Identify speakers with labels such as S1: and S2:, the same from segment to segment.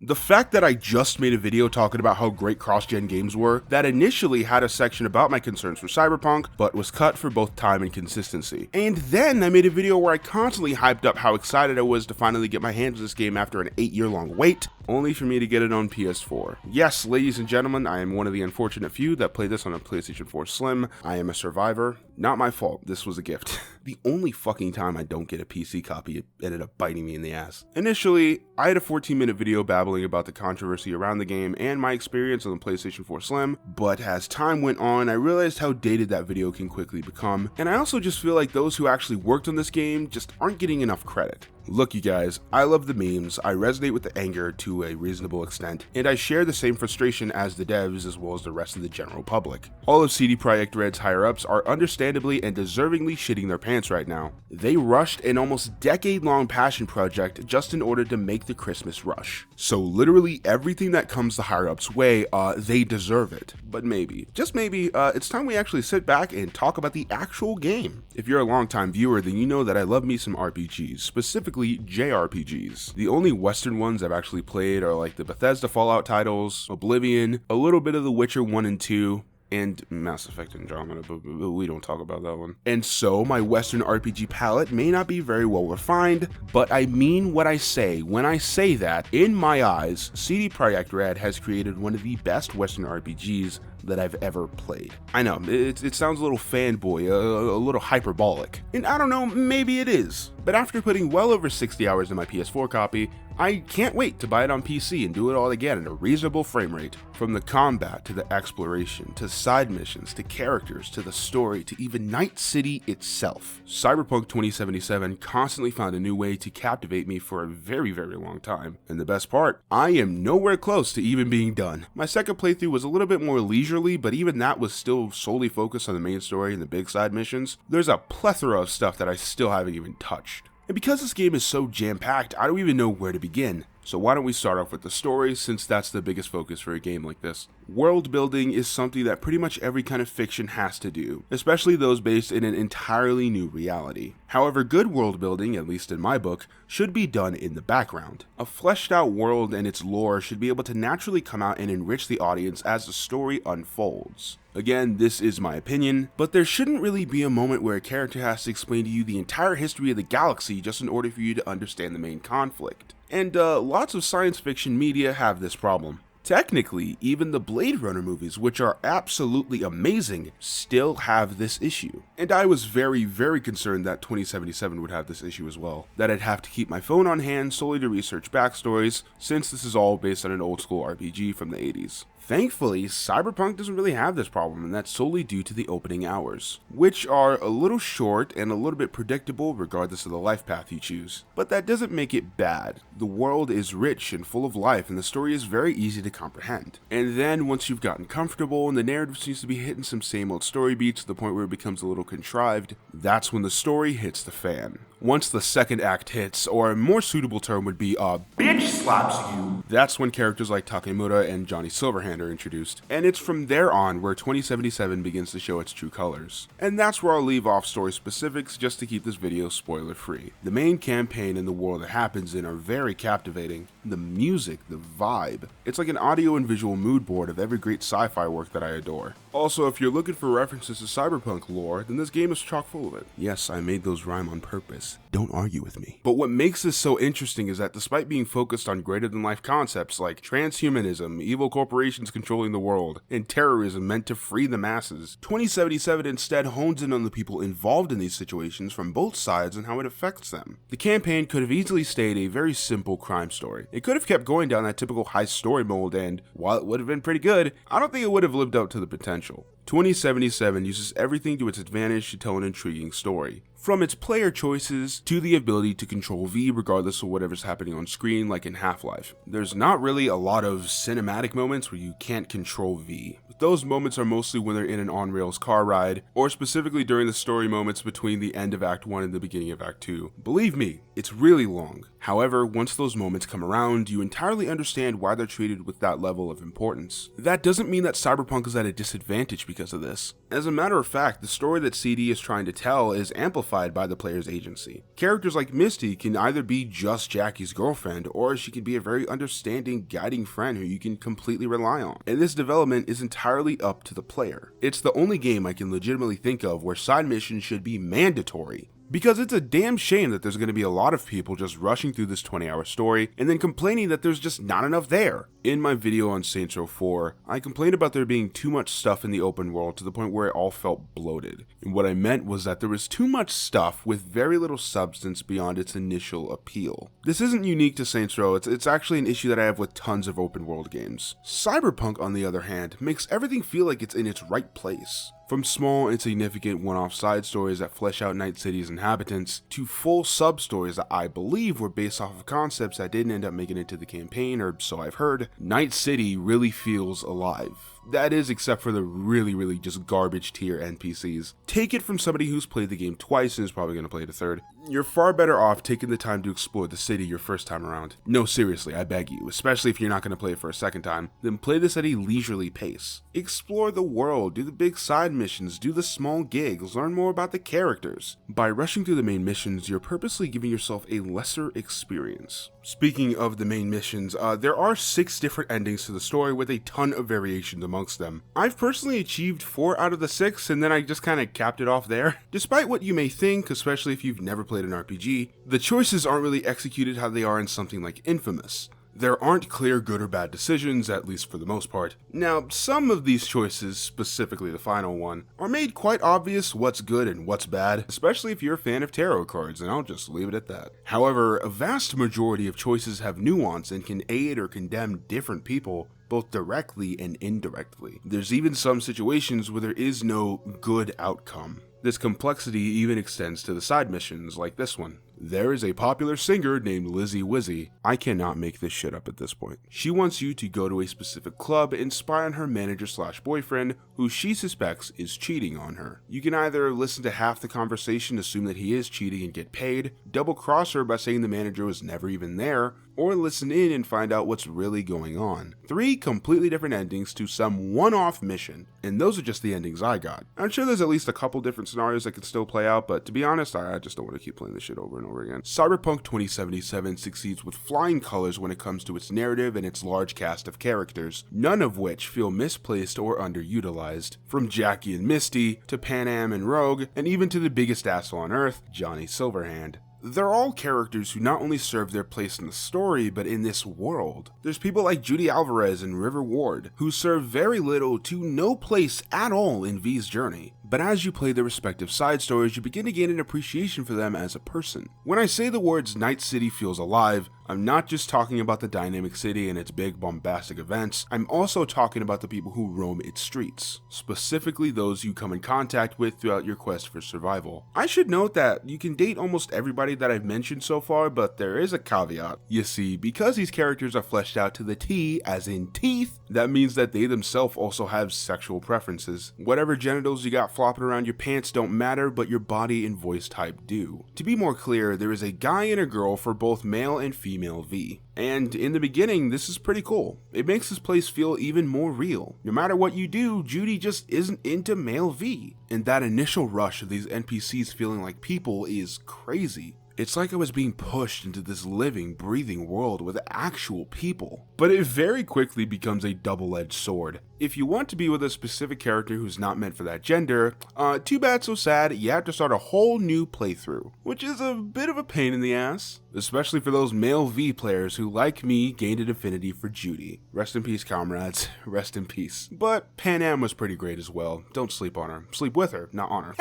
S1: The fact that I just made a video talking about how great cross-gen games were, that initially had a section about my concerns for Cyberpunk, but was cut for both time and consistency. And then I made a video where I constantly hyped up how excited I was to finally get my hands on this game after an 8-year-long wait, only for me to get it on PS4. Yes, ladies and gentlemen, I am one of the unfortunate few that played this on a PlayStation 4 Slim. I am a survivor. Not my fault, this was a gift. The only fucking time I don't get a PC copy, it ended up biting me in the ass. Initially, I had a 14-minute video babbling about the controversy around the game and my experience on the PlayStation 4 Slim, but as time went on, I realized how dated that video can quickly become, and I also just feel like those who actually worked on this game just aren't getting enough credit. Look, you guys, I love the memes, I resonate with the anger to a reasonable extent, and I share the same frustration as the devs as well as the rest of the general public. All of CD Projekt Red's higher-ups are understandably and deservingly shitting their pants right now. They rushed an almost decade-long passion project just in order to make the Christmas rush. So literally everything that comes the higher-ups' way, they deserve it. But maybe, just maybe, it's time we actually sit back and talk about the actual game. If you're a longtime viewer, then you know that I love me some RPGs, specifically JRPGs. The only Western ones I've actually played are like the Bethesda Fallout titles, Oblivion, a little bit of The Witcher 1 and 2, and Mass Effect Andromeda, but we don't talk about that one. And so my Western RPG palette may not be very well refined, but I mean what I say when I say that, in my eyes, CD Projekt Red has created one of the best Western RPGs that I've ever played. I know, it sounds a little fanboy, a little hyperbolic, and I don't know, maybe it is, but after putting well over 60 hours in my PS4 copy, I can't wait to buy it on PC and do it all again at a reasonable frame rate. From the combat, to the exploration, to side missions, to characters, to the story, to even Night City itself. Cyberpunk 2077 constantly found a new way to captivate me for a very, very long time. And the best part, I am nowhere close to even being done. My second playthrough was a little bit more leisurely, but even that was still solely focused on the main story and the big side missions. There's a plethora of stuff that I still haven't even touched. And because this game is so jam-packed, I don't even know where to begin. So why don't we start off with the story, since that's the biggest focus for a game like this. World building is something that pretty much every kind of fiction has to do, especially those based in an entirely new reality. However, good world building, at least in my book, should be done in the background. A fleshed out world and its lore should be able to naturally come out and enrich the audience as the story unfolds. Again, this is my opinion, but there shouldn't really be a moment where a character has to explain to you the entire history of the galaxy just in order for you to understand the main conflict. And lots of science fiction media have this problem. Technically, even the Blade Runner movies, which are absolutely amazing, still have this issue. And I was very, very concerned that 2077 would have this issue as well. That I'd have to keep my phone on hand solely to research backstories, since this is all based on an old school RPG from the 80s. Thankfully, Cyberpunk doesn't really have this problem, and that's solely due to the opening hours, which are a little short and a little bit predictable regardless of the life path you choose. But that doesn't make it bad. The world is rich and full of life, and the story is very easy to comprehend. And then once you've gotten comfortable and the narrative seems to be hitting some same old story beats to the point where it becomes a little contrived, that's when the story hits the fan. Once the second act hits, or a more suitable term would be bitch slaps you, that's when characters like Takemura and Johnny Silverhand are introduced, and it's from there on where 2077 begins to show its true colors. And that's where I'll leave off story specifics just to keep this video spoiler free. The main campaign and the world it happens in are very captivating. The music, the vibe, it's like an audio and visual mood board of every great sci-fi work that I adore. Also, if you're looking for references to Cyberpunk lore, then this game is chock full of it. Yes, I made those rhyme on purpose. Don't argue with me. But what makes this so interesting is that despite being focused on greater-than-life concepts like transhumanism, evil corporations controlling the world, and terrorism meant to free the masses, 2077 instead hones in on the people involved in these situations from both sides and how it affects them. The campaign could have easily stayed a very simple crime story. It could have kept going down that typical heist story mold, and while it would have been pretty good, I don't think it would have lived up to the potential. 2077 uses everything to its advantage to tell an intriguing story. From its player choices to the ability to control V regardless of whatever's happening on screen like in Half-Life. There's not really a lot of cinematic moments where you can't control V. But those moments are mostly when they're in an on-rails car ride, or specifically during the story moments between the end of Act 1 and the beginning of Act 2. Believe me, it's really long. However, once those moments come around, you entirely understand why they're treated with that level of importance. That doesn't mean that Cyberpunk is at a disadvantage because of this. As a matter of fact, the story that CD is trying to tell is amplified modified by the player's agency. Characters like Misty can either be just Jackie's girlfriend, or she can be a very understanding, guiding friend who you can completely rely on. And this development is entirely up to the player. It's the only game I can legitimately think of where side missions should be mandatory. Because it's a damn shame that there's going to be a lot of people just rushing through this 20-hour story and then complaining that there's just not enough there. In my video on Saints Row 4, I complained about there being too much stuff in the open world to the point where it all felt bloated. And what I meant was that there was too much stuff with very little substance beyond its initial appeal. This isn't unique to Saints Row, it's actually an issue that I have with tons of open world games. Cyberpunk, on the other hand, makes everything feel like it's in its right place. From small, insignificant one-off side stories that flesh out Night City's inhabitants, to full sub-stories that I believe were based off of concepts that didn't end up making it to the campaign, or so I've heard, Night City really feels alive. That is, except for the really just garbage tier NPCs. Take it from somebody who's played the game twice and is probably going to play it a third. You're far better off taking the time to explore the city your first time around. No, seriously, I beg you, especially if you're not going to play it for a second time, then play this at a leisurely pace. Explore the world, do the big side missions, do the small gigs, learn more about the characters. By rushing through the main missions, you're purposely giving yourself a lesser experience. Speaking of the main missions, there are 6 different endings to the story with a ton of variations amongst them. I've personally achieved 4 out of the 6, and then I just kind of capped it off there. Despite what you may think, especially if you've never played an RPG, the choices aren't really executed how they are in something like Infamous. There aren't clear good or bad decisions, at least for the most part. Now, some of these choices, specifically the final one, are made quite obvious what's good and what's bad, especially if you're a fan of tarot cards, and I'll just leave it at that. However, a vast majority of choices have nuance and can aid or condemn different people, both directly and indirectly. There's even some situations where there is no good outcome. This complexity even extends to the side missions, like this one. There is a popular singer named Lizzie Wizzy. I cannot make this shit up at this point. She wants you to go to a specific club and spy on her manager/boyfriend, who she suspects is cheating on her. You can either listen to half the conversation, assume that he is cheating and get paid, double cross her by saying the manager was never even there, or listen in and find out what's really going on. 3 completely different endings to some one-off mission, and those are just the endings I got. I'm sure there's at least a couple different scenarios that can still play out, but to be honest, I just don't want to keep playing this shit over and over again. Cyberpunk 2077 succeeds with flying colors when it comes to its narrative and its large cast of characters, none of which feel misplaced or underutilized. From Jackie and Misty, to Panam and Rogue, and even to the biggest asshole on Earth, Johnny Silverhand. They're all characters who not only serve their place in the story, but in this world. There's people like Judy Alvarez and River Ward, who serve very little to no place at all in V's journey. But as you play their respective side stories, you begin to gain an appreciation for them as a person. When I say the words Night City feels alive, I'm not just talking about the dynamic city and its big bombastic events, I'm also talking about the people who roam its streets, specifically those you come in contact with throughout your quest for survival. I should note that you can date almost everybody that I've mentioned so far, but there is a caveat. You see, because these characters are fleshed out to the T, as in teeth, that means that they themselves also have sexual preferences. Whatever genitals you got flopping around your pants don't matter, but your body and voice type do. To be more clear, there is a guy and a girl for both male and female V. And in the beginning, this is pretty cool. It makes this place feel even more real. No matter what you do, Judy just isn't into male V. And that initial rush of these NPCs feeling like people is crazy. It's like I was being pushed into this living, breathing world with actual people. But it very quickly becomes a double-edged sword. If you want to be with a specific character who's not meant for that gender, too bad so sad, you have to start a whole new playthrough, which is a bit of a pain in the ass, especially for those male V players who, like me, gained an affinity for Judy. Rest in peace, comrades. Rest in peace. But Panam was pretty great as well. Don't sleep on her. Sleep with her, not on her.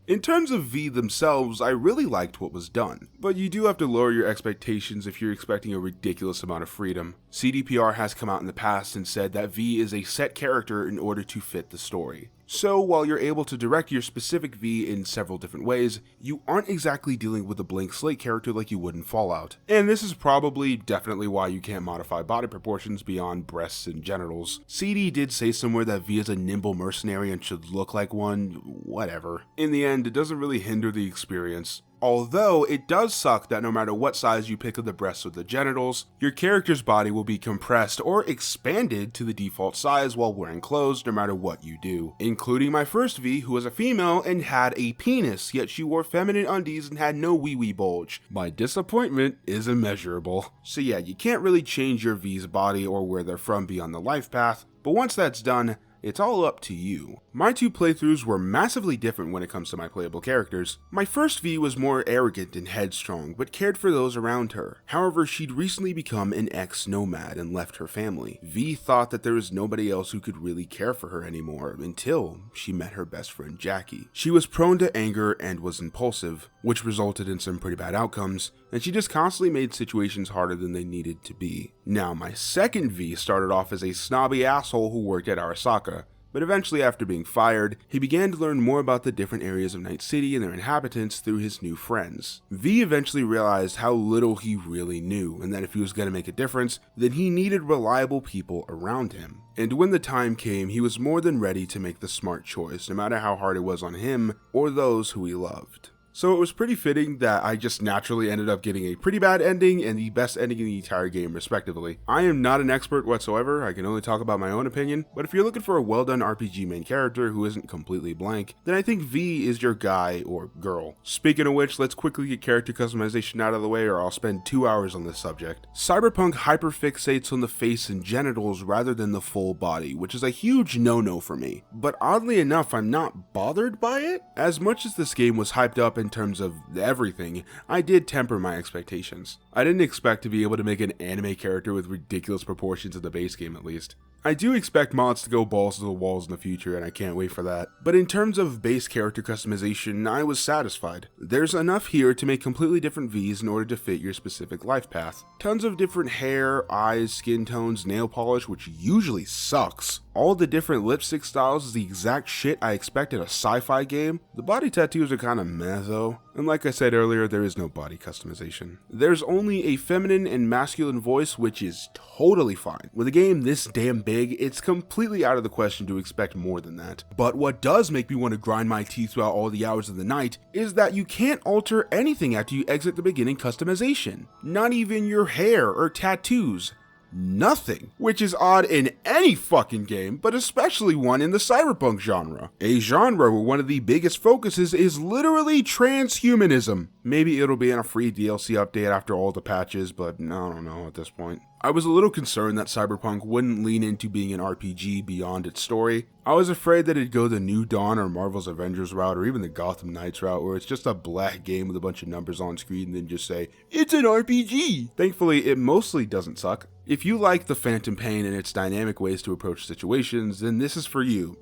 S1: In terms of V themselves, I really liked what was done, but you do have to lower your expectations if you're expecting a ridiculous amount of freedom. CDPR has come out in the past and said that V is a set character in order to fit the story. So while you're able to direct your specific V in several different ways, you aren't exactly dealing with a blank slate character like you would in Fallout. And this is definitely why you can't modify body proportions beyond breasts and genitals. CD did say somewhere that V is a nimble mercenary and should look like one, whatever. In the end, it doesn't really hinder the experience. although it does suck that no matter what size you pick of the breasts or the genitals, your character's body will be compressed or expanded to the default size while wearing clothes no matter what you do, including my first V, who was a female and had a penis, yet she wore feminine undies and had no wee-wee bulge. My disappointment is immeasurable. So yeah, you can't really change your V's body or where they're from beyond the life path, but once that's done, it's all up to you. My two playthroughs were massively different when it comes to my playable characters. My first V was more arrogant and headstrong, but cared for those around her. However, she'd recently become an ex-nomad and left her family. V thought that there was nobody else who could really care for her anymore until she met her best friend Jackie. She was prone to anger and was impulsive, which resulted in some pretty bad outcomes, and she just constantly made situations harder than they needed to be. Now, my second V started off as a snobby asshole who worked at Arasaka, but eventually after being fired, he began to learn more about the different areas of Night City and their inhabitants through his new friends. V eventually realized how little he really knew, and that if he was going to make a difference, then he needed reliable people around him. And when the time came, he was more than ready to make the smart choice, no matter how hard it was on him or those who he loved. So it was pretty fitting that I just naturally ended up getting a pretty bad ending and the best ending in the entire game respectively. I am not an expert whatsoever, I can only talk about my own opinion, but if you're looking for a well done RPG main character who isn't completely blank, then I think V is your guy or girl. Speaking of which, let's quickly get character customization out of the way or I'll spend 2 hours on this subject. Cyberpunk hyperfixates on the face and genitals rather than the full body, which is a huge no-no for me. But oddly enough, I'm not bothered by it. As much as this game was hyped up in terms of everything, I did temper my expectations. I didn't expect to be able to make an anime character with ridiculous proportions in the base game at least. I do expect mods to go balls to the walls in the future and I can't wait for that. But in terms of base character customization, I was satisfied. There's enough here to make completely different Vs in order to fit your specific life path. Tons of different hair, eyes, skin tones, nail polish, which usually sucks. All the different lipstick styles is the exact shit I expect in a sci-fi game. The body tattoos are kinda meh though. And like I said earlier, there is no body customization. There's only a feminine and masculine voice, which is totally fine. With a game this damn big, it's completely out of the question to expect more than that. But what does make me want to grind my teeth throughout all the hours of the night is that you can't alter anything after you exit the beginning customization. Not even your hair or tattoos. Nothing, which is odd in any fucking game, but especially one in the cyberpunk genre. A genre where one of the biggest focuses is literally transhumanism. Maybe it'll be in a free DLC update after all the patches, but I don't know at this point. I was a little concerned that Cyberpunk wouldn't lean into being an RPG beyond its story. I was afraid that it'd go the New Dawn or Marvel's Avengers route or even the Gotham Knights route where it's just a black game with a bunch of numbers on screen and then just say, it's an RPG! Thankfully, it mostly doesn't suck. If you like the Phantom Pain and its dynamic ways to approach situations, then this is for you.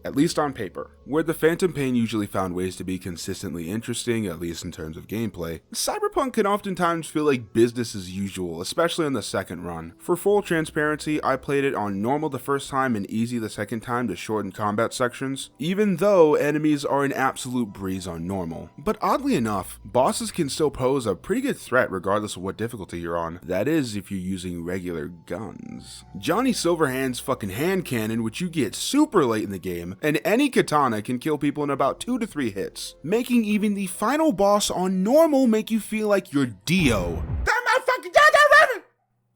S1: At least on paper. Where the Phantom Pain usually found ways to be consistently interesting, at least in terms of gameplay, Cyberpunk can oftentimes feel like business as usual, especially on the second run. For full transparency, I played it on normal the first time and easy the second time to shorten combat sections, even though enemies are an absolute breeze on normal. But oddly enough, bosses can still pose a pretty good threat regardless of what difficulty you're on. That is, if you're using regular guns. Johnny Silverhand's fucking hand cannon, which you get super late in the game, and any katana can kill people in about 2 to 3 hits, making even the final boss on normal make you feel like you're Dio. That motherfucker died already!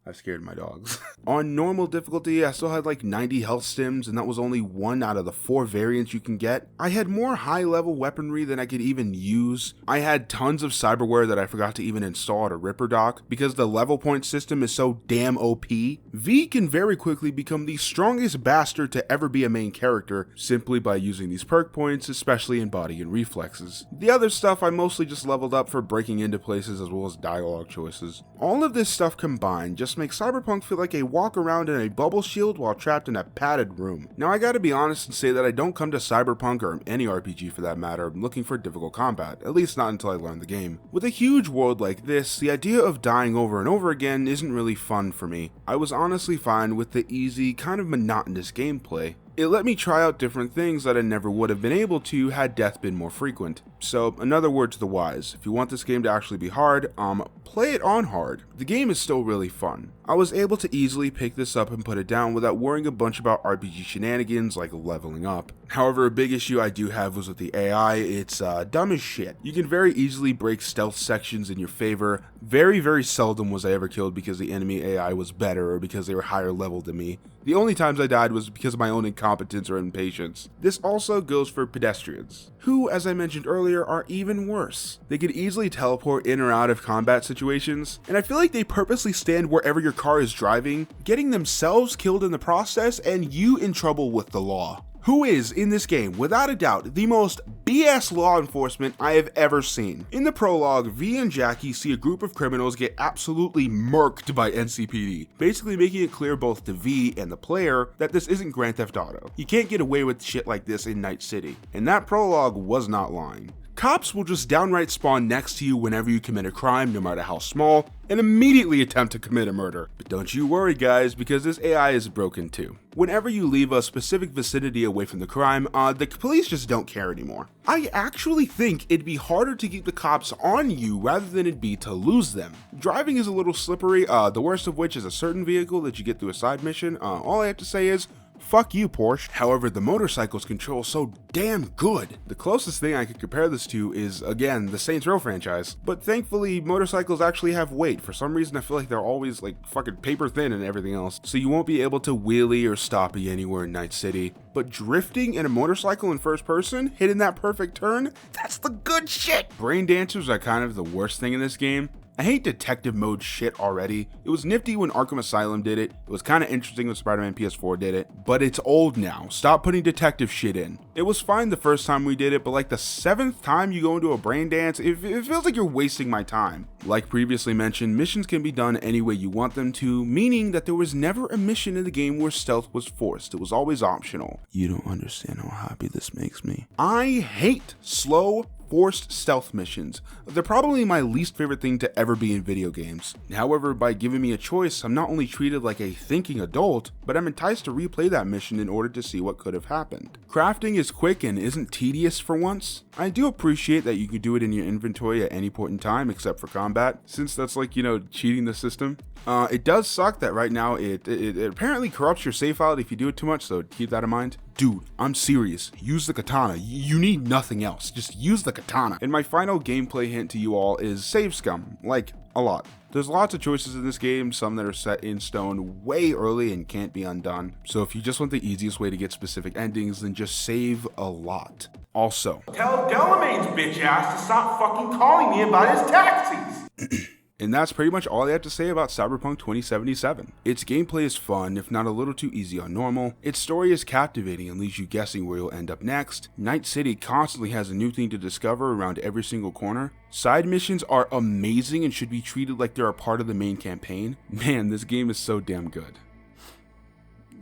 S1: I scared my dogs. On normal difficulty, I still had like 90 health stims, and that was only 1 out of the 4 variants you can get. I had more high-level weaponry than I could even use. I had tons of cyberware that I forgot to even install at a Ripper dock, because the level point system is so damn OP. V can very quickly become the strongest bastard to ever be a main character, simply by using these perk points, especially in body and reflexes. The other stuff I mostly just leveled up for breaking into places as well as dialogue choices. All of this stuff combined just makes Cyberpunk feel like a walk around in a bubble shield while trapped in a padded room. Now I gotta be honest and say that I don't come to Cyberpunk or any RPG for that matter looking for difficult combat, at least not until I learn the game. With a huge world like this, the idea of dying over and over again isn't really fun for me. I was honestly fine with the easy, kind of monotonous gameplay. It let me try out different things that I never would have been able to had death been more frequent. So another word to the wise, if you want this game to actually be hard, play it on hard. The game is still really fun. I was able to easily pick this up and put it down without worrying a bunch about RPG shenanigans like leveling up. However, a big issue I do have was with the AI. It's dumb as shit. You can very easily break stealth sections in your favor. Very seldom was I ever killed because the enemy AI was better or because they were higher level than me. The only times I died was because of my own incompetence or impatience. This also goes for pedestrians, who, as I mentioned earlier, are even worse. They could easily teleport in or out of combat situations, and I feel like they purposely stand wherever your car is driving, getting themselves killed in the process and you in trouble with the law. Who is, in this game, without a doubt, the most BS law enforcement I have ever seen. In the prologue, V and Jackie see a group of criminals get absolutely murked by NCPD, basically making it clear both to V and the player that this isn't Grand Theft Auto. You can't get away with shit like this in Night City, and that prologue was not lying. Cops will just downright spawn next to you whenever you commit a crime, no matter how small, and immediately attempt to commit a murder. But don't you worry guys, because this AI is broken too. Whenever you leave a specific vicinity away from the crime, the police just don't care anymore. I actually think it'd be harder to keep the cops on you rather than it'd be to lose them. Driving is a little slippery, the worst of which is a certain vehicle that you get through a side mission. All I have to say is, fuck you, Porsche. However, the motorcycle's control so damn good. The closest thing I could compare this to is, again, the Saints Row franchise. But thankfully, motorcycles actually have weight. For some reason, I feel like they're always like fucking paper thin and everything else. So you won't be able to wheelie or stoppie anywhere in Night City. But drifting in a motorcycle in first person, hitting that perfect turn, that's the good shit. Brain dancers are kind of the worst thing in this game. I hate detective mode shit already. It was nifty when Arkham Asylum did it. It was kind of interesting when Spider-Man PS4 did it. But it's old now. Stop putting detective shit in. It was fine the first time we did it, but like the 7th time you go into a brain dance, it feels like you're wasting my time. Like previously mentioned, missions can be done any way you want them to, meaning that there was never a mission in the game where stealth was forced. It was always optional. You don't understand how happy this makes me. I hate slow, forced stealth missions. They're probably my least favorite thing to ever be in video games. However, by giving me a choice, I'm not only treated like a thinking adult, but I'm enticed to replay that mission in order to see what could have happened. Crafting is quick and isn't tedious for once. I do appreciate that you could do it in your inventory at any point in time except for combat, since that's like, you know, cheating the system. It does suck that right now it apparently corrupts your save file if you do it too much, so keep that in mind. Dude, I'm serious. Use the katana. You need nothing else. Just use the katana. And my final gameplay hint to you all is save scum. Like, a lot. There's lots of choices in this game, some that are set in stone way early and can't be undone. So if you just want the easiest way to get specific endings, then just save a lot. Also,
S2: tell Delamain's bitch ass to stop fucking calling me about his taxis!
S1: And that's pretty much all I have to say about Cyberpunk 2077. Its gameplay is fun, if not a little too easy on normal. Its story is captivating and leaves you guessing where you'll end up next. Night City constantly has a new thing to discover around every single corner. Side missions are amazing and should be treated like they're a part of the main campaign. Man, this game is so damn good.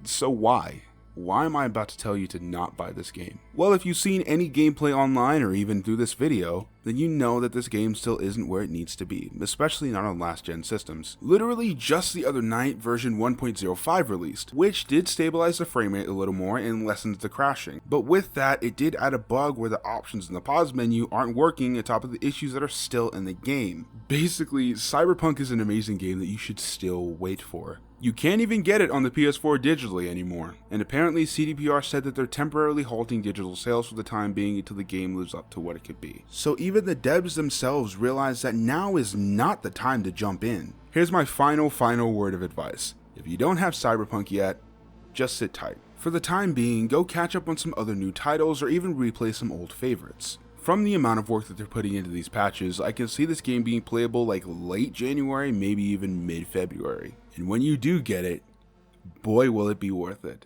S1: So why? Why am I about to tell you to not buy this game? Well, if you've seen any gameplay online or even through this video, then you know that this game still isn't where it needs to be, especially not on last gen systems. Literally just the other night, version 1.05 released, which did stabilize the frame rate a little more and lessens the crashing. But with that, it did add a bug where the options in the pause menu aren't working on top of the issues that are still in the game. Basically, Cyberpunk is an amazing game that you should still wait for. You can't even get it on the PS4 digitally anymore, and apparently CDPR said that they're temporarily halting digital sales for the time being until the game lives up to what it could be. So even the devs themselves realize that now is not the time to jump in. Here's my final word of advice. If you don't have Cyberpunk yet, just sit tight. For the time being, go catch up on some other new titles or even replay some old favorites. From the amount of work that they're putting into these patches, I can see this game being playable like late January, maybe even mid-February. And when you do get it, boy will it be worth it.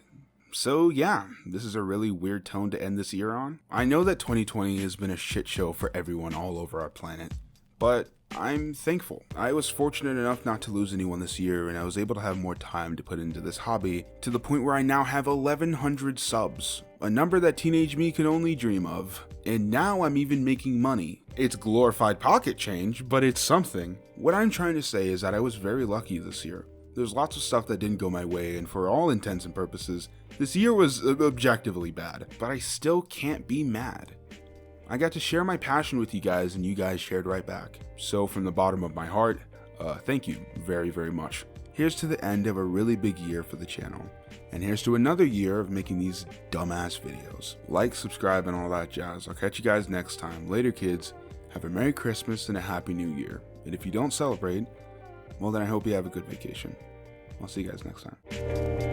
S1: So yeah, this is a really weird tone to end this year on. I know that 2020 has been a shit show for everyone all over our planet, but I'm thankful. I was fortunate enough not to lose anyone this year, and I was able to have more time to put into this hobby, to the point where I now have 1,100 subs, a number that teenage me could only dream of. And now I'm even making money. It's glorified pocket change, but it's something. What I'm trying to say is that I was very lucky this year. There's lots of stuff that didn't go my way, and for all intents and purposes, this year was objectively bad, but I still can't be mad. I got to share my passion with you guys and you guys shared right back. So from the bottom of my heart, thank you very, very much. Here's to the end of a really big year for the channel. And here's to another year of making these dumbass videos. Like, subscribe, and all that jazz. I'll catch you guys next time. Later, kids. Have a Merry Christmas and a Happy New Year. And if you don't celebrate, well then I hope you have a good vacation. I'll see you guys next time.